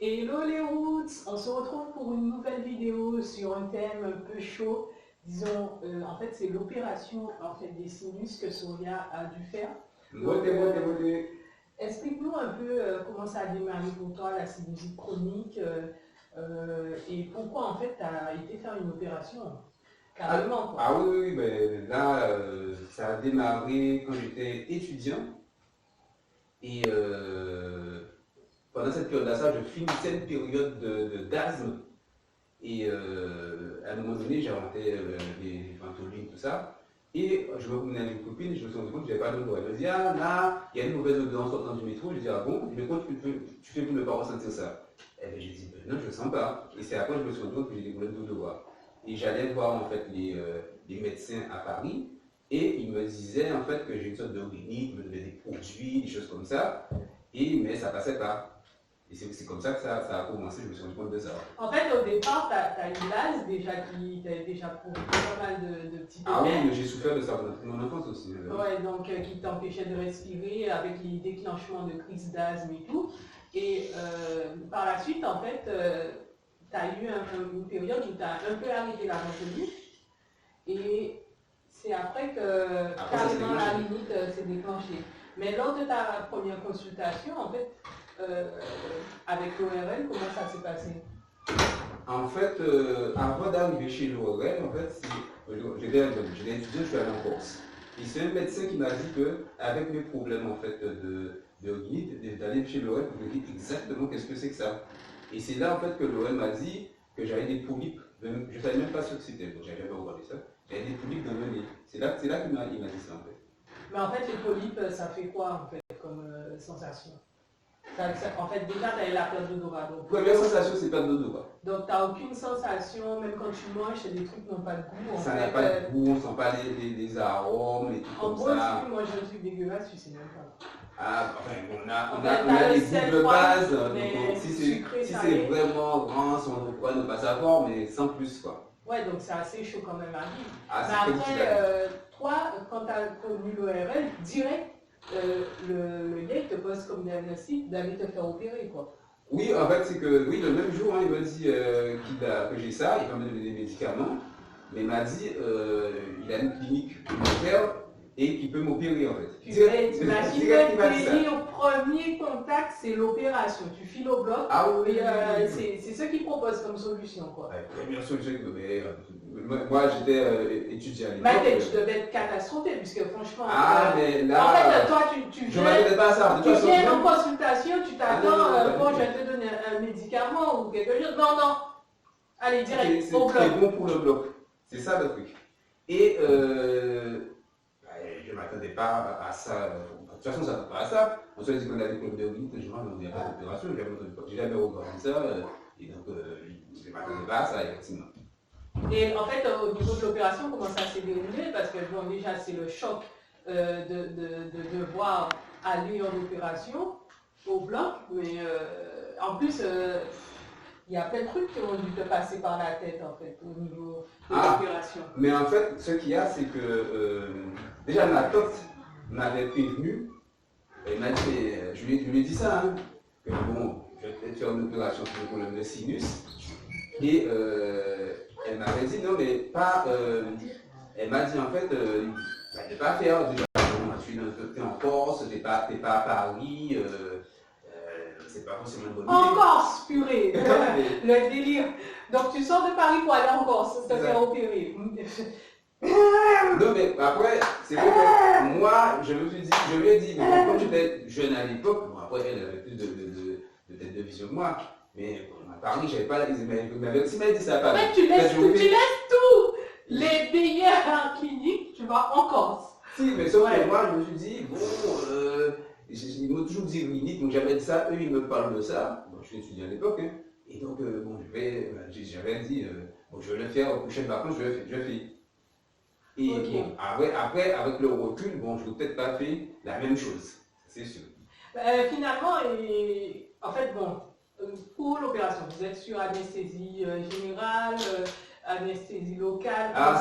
Hello les Roots, on se retrouve pour une nouvelle vidéo sur un thème un peu chaud. Disons, en fait, c'est l'opération des sinus que Soria a dû faire. Donc, explique-nous un peu comment ça a démarré pour toi, la sinusite chronique, et pourquoi en fait tu as été faire une opération carrément, quoi. Ah oui, ben, là, ça a démarré quand j'étais étudiant. Et pendant cette période-là, je finissais une période d'asthme. Et à un moment donné, j'inventais les ventolines, tout ça. Et je me promenais avec une copine et je me suis rendu compte que je n'avais pas d'odeur. Elle me dit, ah là, il y a une mauvaise odeur en sortant du métro. Je dis, ah bon, mais comment tu fais pour ne pas ressentir ça? Et bien, j'ai dit, ben, non, je ne le sens pas. Et c'est après que je me suis rendu compte que j'ai des problèmes d'odorat. Et j'allais voir en fait les médecins à Paris. Et ils me disaient en fait que j'ai une sorte de rhinite, ils me donnaient des produits, des choses comme ça. Mais ça ne passait pas. Et c'est comme ça que ça a commencé, je me suis rendu compte de ça. En fait, au départ, tu as une l'asthme qui t'avait déjà prouvé pas mal de petits Ah oui, mais j'ai souffert de ça pendant mon enfance aussi. Ouais, donc qui t'empêchait de respirer avec les déclenchements de crises d'asthme et tout. Et par la suite, en fait, tu as eu une période où tu as un peu arrêté la ventoline. Et c'est après que carrément la limite s'est déclenchée. Mais lors de ta première consultation, en fait, avec l'ORL, comment ça s'est passé? En fait, avant d'arriver chez l'ORL, en fait, je l'ai étudié, je suis allé en Corse. Et c'est un médecin qui m'a dit qu'avec mes problèmes en fait, de rhinite, d'aller chez l'ORL pour me dire exactement qu'est-ce que c'est que ça. Et c'est là en fait que l'ORL m'a dit que j'avais des polypes. Je ne savais même pas ce que c'était, donc j'avais jamais regardé ça. J'avais des polypes dans le nez. C'est là qu'il m'a dit ça en fait. Mais en fait, les polypes, ça fait quoi en fait comme sensation? En fait, déjà, tu as la perte d'odorat. Première sensation, c'est perte d'odorat. Donc, tu n'as aucune sensation, même quand tu manges, c'est des trucs qui n'ont pas de goût. Ça n'a pas de goût, on ne sent pas les arômes et tout comme ça. En gros, si tu manges un truc dégueulasse, tu ne sais même pas. Ah, enfin, on a des goûts de base. Donc, si c'est vraiment grand, on pourrait ne pas savoir, mais sans plus, quoi. Ouais, donc c'est assez chaud quand même à vivre. Ah, mais après, toi, quand tu as connu l'ORL, direct, le gars il te pose comme diagnostic d'aller te faire opérer, quoi. Oui, en fait, c'est que oui, le même jour, il m'a dit que j'ai ça, il m'a donné des médicaments, mais il m'a dit il a une clinique humanitaire et qu'il peut m'opérer en fait. Imagine le premier contact, c'est l'opération. Tu files au bloc, ah, oui, c'est ce qu'il propose comme solution, quoi. Ouais, première solution, mais moi j'étais étudiant à l'époque. Mais tu devais être catastrophé, puisque franchement. Mais là. En fait, toi, je ne m'attendais pas à ça. Tu viens en consultation, tu t'attends, bon, je vais te donner un médicament ou quelque chose. Non, non. Allez, direct, au bloc. C'est bon pour le bloc. C'est ça le truc. Et je ne m'attendais pas à ça. De toute façon, ça ne va pas à ça. On se dit qu'on a des problèmes de rhinite, je on n'y a pas d'opération. J'ai jamais regardé ça. Et donc, je ne m'attendais pas à ça, effectivement. Et en fait, au niveau de l'opération, comment ça s'est déroulé? Parce que bon, déjà, c'est le choc de devoir aller en opération au bloc, mais en plus, il y a plein de trucs qui ont dû te passer par la tête, en fait, au niveau de l'opération. Mais en fait, ce qu'il y a, c'est que déjà, ma tante m'avait prévenu, elle m'a dit, je lui ai dit ça, hein, que bon, je vais faire une opération pour le problème de sinus. Et elle m'avait dit non, mais pas. Elle m'a dit en fait, ne pas faire. Déjà, tu es en Corse, tu n'es pas à Paris, c'est pas forcément une bonne idée. En Corse, purée le délire. Donc tu sors de Paris pour aller en Corse, te faire opérer. Non, mais après, c'est vrai que moi, je lui ai dit, mais comme j'étais jeune à l'époque, bon, après, elle avait plus de tête de vision que moi. Mais à Paris, j'avais pas. Il m'avait dit ça à Paris. En fait, tu laisses tout. Les meilleurs cliniques, tu vas en Corse. Si, mais sauf que moi, je me suis dit, bon, ils m'ont toujours dit rhinite, donc j'avais dit ça, eux, ils me parlent de ça. Bon, je suis étudiant à l'époque, hein. Et donc, bon, j'avais dit, bon, je vais le faire aux prochaines vacances, je le fais. Et bon, après, avec le recul, bon, je n'ai peut-être pas fait la même chose, c'est sûr. Finalement, en fait, bon. Pour l'opération, vous êtes sur anesthésie générale, anesthésie locale. Ah,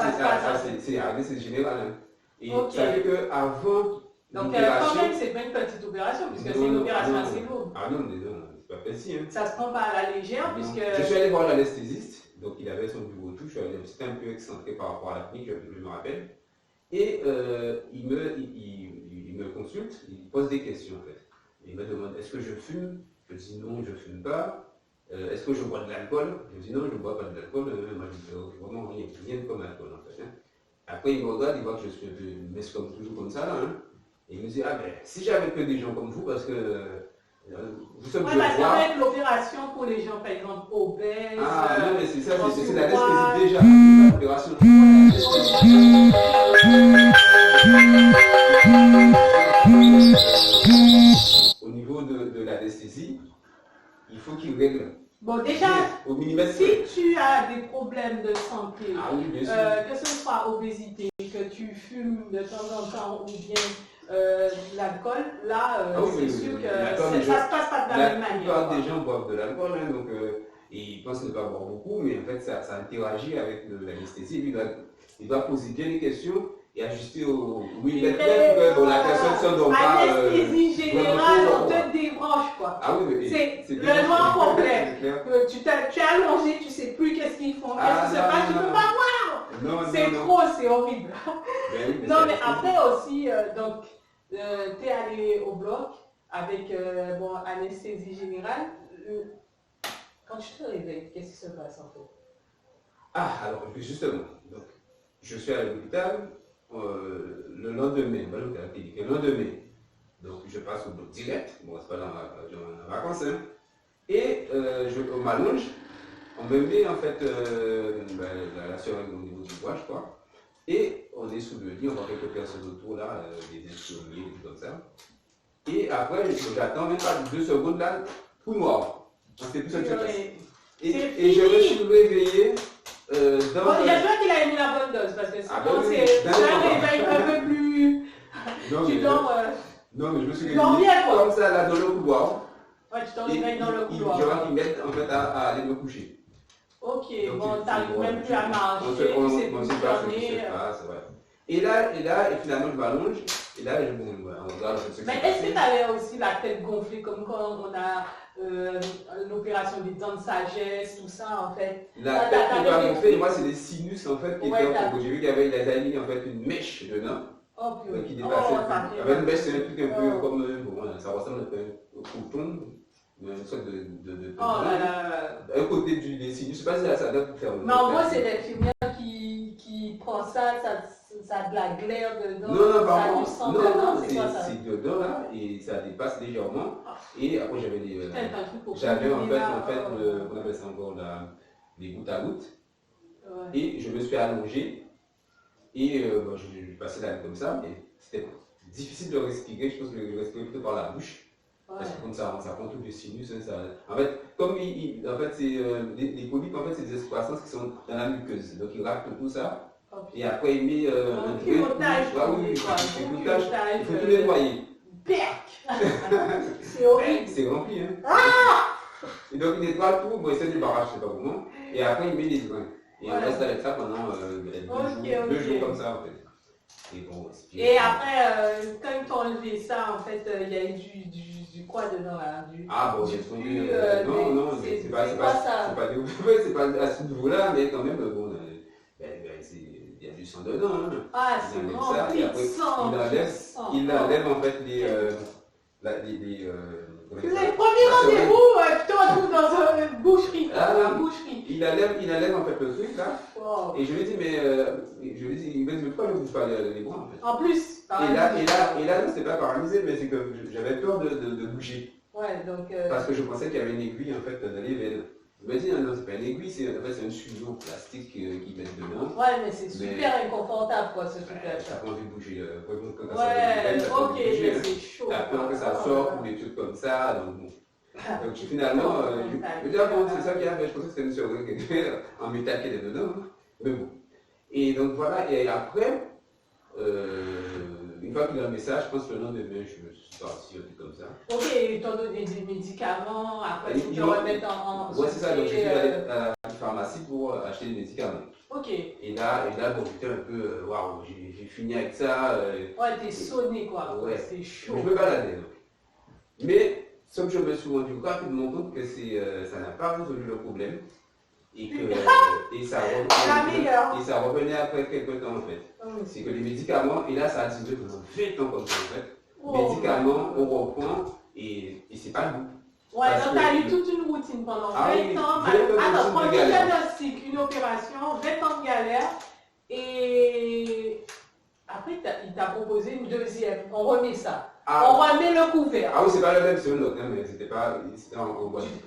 c'est anesthésie générale. Hein. Et ça fait qu'avant Donc, quand même, c'est pas une petite opération, puisque c'est une opération assez lourde. Ah non, mais non, c'est pas petit. Hein. Ça se prend pas à la légère, puisque... Je suis allé voir l'anesthésiste, donc il avait son bureau et tout, c'était un peu excentré par rapport à la clinique, je me rappelle. Et il me consulte, il pose des questions en fait. Il me demande, est-ce que je fume? Je dis non, je ne fume pas. Est-ce que je bois de l'alcool? Je dis non, je ne bois pas de l'alcool. Moi, je dis vraiment rien comme alcool en fait. Hein. Après, il me regarde, il voit que je suis un peu messe comme toujours comme ça là. Hein. Et il me dit, ah ben, si j'avais que des gens comme vous, parce que vous sommes parce qu'en fait, l'opération pour les gens, par exemple, obèses. Ah non, mais c'est ça, c'est l'anesthésie déjà. L'opération. Au niveau de l'anesthésie, il faut qu'il règle. Bon, déjà, au millimètre. Si tu as des problèmes de santé, oui, bien sûr. Que ce soit obésité, que tu fumes de temps en temps ou bien l'alcool, là, c'est sûr que ça ne se passe pas de la même manière. La plupart des gens boivent de l'alcool, hein, donc ils pensent ne pas boire beaucoup, mais en fait, ça interagit avec l'anesthésie. Il doit poser bien les questions et ajuster au millimètre près pour la personne ne s'endort pas. Anesthésie générale, on te débranche, quoi. Ah oui, mais c'est le noir complet. Tu es allongé, tu ne sais plus qu'est-ce qu'ils font, qu'est-ce qui se passe, tu ne peux pas voir. C'est trop, c'est horrible. Non, mais après aussi, donc, tu es allé au bloc avec anesthésie générale. Quand tu te réveilles, qu'est-ce qui se passe en fait? Ah, alors justement, donc, je suis à l'hôpital le lendemain, le lendemain, donc je passe au bloc direct, bon, c'est pas dans la vacances, hein, et on m'allonge, on me met en fait la seringue au niveau du bois, je crois, et on est sous le lit, on voit quelques personnes autour là, des infirmiers, des trucs comme ça, et après j'attends même pas 2 secondes là, tout noir, on sait plus ce qui se passe. Et je me suis réveillé. J'espère qu'il a mis la bonne dose parce que sinon c'est un réveil un peu plus. Tu dors. Non, mais je me suis réveillé comme ça là dans le couloir. Ouais, tu t'en réveilles dans le couloir. Je vois qu'ils m'aident en fait à aller me coucher. Ok, donc, bon, t'arrives même plus à marcher, tu sais plus tourner. C'est vrai. Et là, finalement, je m'allonge. Et là, on regarde ce qui se passe. Mais est-ce que tu avais aussi la tête gonflée comme quand on a l'opération des dents de sagesse, tout ça en fait? La tête n'est pas gonflée, moi c'est des sinus en fait qui étaient en fait. J'ai vu qu'il avait mis en fait une mèche dedans. Qui dépassait. Avec une mèche, c'est un truc un peu comme. Ça ressemble un peu au coton. Une sorte de un côté des sinus, je ne sais pas si ça doit faire. Mais en gros, c'est l'infirmière qui prend ça a de la glaire dedans, ça a du sang dedans, c'est quoi ça? C'est dedans là, et ça dépasse légèrement. Et après, j'avais en fait, on appelle ça encore les gouttes à gouttes. Ouais. Et je me suis allongé, et je passais la nuit comme ça, mais c'était difficile de respirer, je pense que je respirais plutôt par la bouche. Ouais. Parce que comme ça prend tout le sinus, hein, en fait, comme en fait, les polypes, en fait, c'est des croissances qui sont dans la muqueuse. Donc, ils ractent tout ça. Okay. Et après, il met un pilotage. Il faut tout nettoyer. Perc. C'est horrible. C'est rempli, hein. Ah. Et donc, il nettoie tout, bon, il se débarrasse, je ne sais pas comment. Et après, il met les grains. Et on reste avec ça pendant 2 jours comme ça, en fait. Et après, quand ils t'ont enlevé ça, en fait, il y a eu du quoi dedans là? Bon, j'ai trouvé. Non, c'est pas ça. C'est pas à ce niveau-là, mais quand même, bon, il y a du sang dedans. Hein. Ah, c'est rempli de sang. Il enlève en fait les premiers rendez-vous, tu te retrouves dans une boucherie. Il enlève en fait le truc là. Wow. Et je lui dis, mais pourquoi je ne bouge pas les bras en fait? En plus. Et là, c'était pas paralysé, mais c'est que j'avais peur de bouger. Ouais, donc. Parce que je pensais qu'il y avait une aiguille en fait dans les veines. Je me dis, non, c'est pas une aiguille, c'est un tuyau plastique qu'ils mettent dedans. Ouais, mais c'est super inconfortable quoi ce truc-là. T'as pas envie de bouger. Ok, c'est chaud. T'as peur que ça sorte ou des trucs comme ça. Donc, bon. Donc finalement, je dis, bon, c'est ça qu'il y a, mais je pensais que c'était une seringue en métal qui était dedans. Hein. Mais bon. Et donc voilà, et après, une fois qu'il a le message, je pense que le lendemain, je suis parti, un truc comme ça. Ok, ils t'ont donné des médicaments, après ils te remettent en. Ouais, c'est ça, donc je suis allé à la pharmacie pour acheter des médicaments. Ok. Et là bon, j'étais un peu, waouh, j'ai fini avec ça. Ouais, t'es sonné quoi. Ouais. C'est chaud. Je me baladais. Donc. Mais ce que je me suis rendu rapidement compte que ça n'a pas résolu le problème. Et que et ça revenait après quelques temps en fait. C'est que les médicaments, et là ça a duré pendant 20 ans comme ça en fait. Médicaments, on reprend et c'est pas le goût. Ouais, donc tu as eu toute une routine pendant 20 ans. Alors, premier diagnostic, une opération, 20 ans de galère. Et après, il t'a proposé une deuxième. On remet ça. On remet le couvert. Ah oui, c'est pas le même, c'est un autre, hein, mais c'était en Guadeloupe.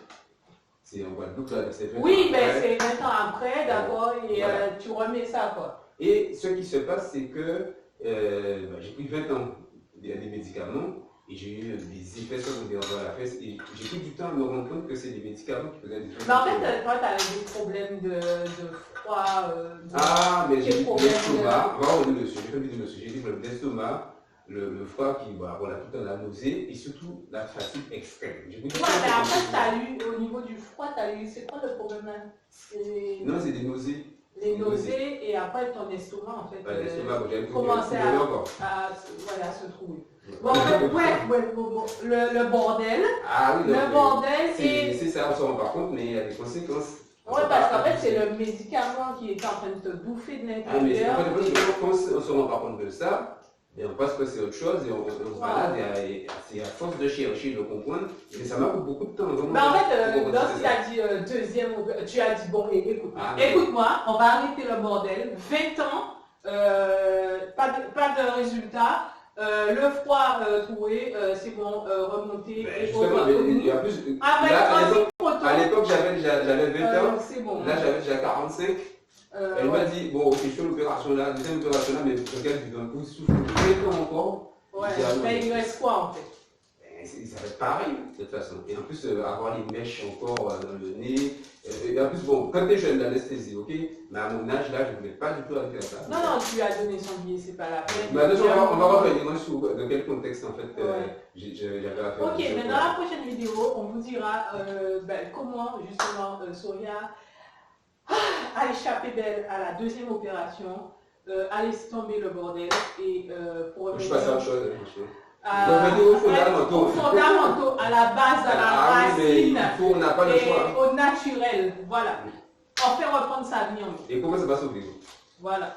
C'est en Guadeloupe, là. Oui, mais c'est 20 ans après, d'accord, et voilà. Tu remets ça, quoi. Et ce qui se passe, c'est que j'ai pris 20 ans des médicaments et j'ai eu des effets secondaires dans la fesse. Et j'ai pris du temps à me rendre compte que c'est des médicaments qui faisaient des effets. Mais en fait, toi, tu as des problèmes de froid. Mais j'ai eu l'estomac. On va revenir dessus. J'ai fait dessus. J'ai des problèmes d'estomac. Le froid qui, voilà, tout le temps la nausée et surtout la fatigue extrême. Ouais, mais après, tu as eu, au niveau du froid, tu as eu, c'est quoi le problème là? Non, c'est des nausées. Les nausées et après ton estomac en fait. L'estomac, j'ai commencé à se trouver. Bon, le bordel. Ah oui, le bordel et. C'est ça, on s'en rend pas compte, mais il y a des conséquences. Oui, parce qu'en fait, c'est le médicament qui est en train de te bouffer de l'intérieur. Quand on ne se rend pas compte de ça, et on pense que c'est autre chose et on se balade et c'est à force de chercher, de comprendre. Mais ça m'a pris beaucoup de temps. Mais en fait, lorsqu'il a dit deuxième, tu as dit bon, écoute-moi, on va arrêter le bordel. 20 ans, pas de résultat. Le froid trouvé, c'est bon, remonter. Justement, il y a plus. À l'époque, j'avais 20 ans. C'est bon. Là, j'avais déjà 45. Elle m'a dit, bon, ok, je fais l'opération là, deuxième opération là, mais regarde, du d'un coup, souffle 20 ans encore. Ouais, mais il reste quoi en fait? Ça va être pareil, de toute façon. Et en plus, avoir les mèches encore dans le nez. Et en plus, bon, quand tu es jeune, l'anesthésie, ok? Mais à mon âge, là, je ne voulais pas du tout arrêter ça. Non, tu lui as donné son billet, c'est pas la peine. Mais attention, on va revenir sur dans quel contexte, en fait, j'avais affaire. Ok, mais dans la prochaine vidéo, on vous dira comment, justement, Soria a échappé belle à la deuxième opération, a laissé tomber le bordel et pour revenir. Je passe à autre chose, aux fondamentaux, à la base, à la racine, on n'a pas le choix. Au naturel, voilà. On fait reprendre sa vie en nous. Et comment ça va s'ouvrir? Voilà.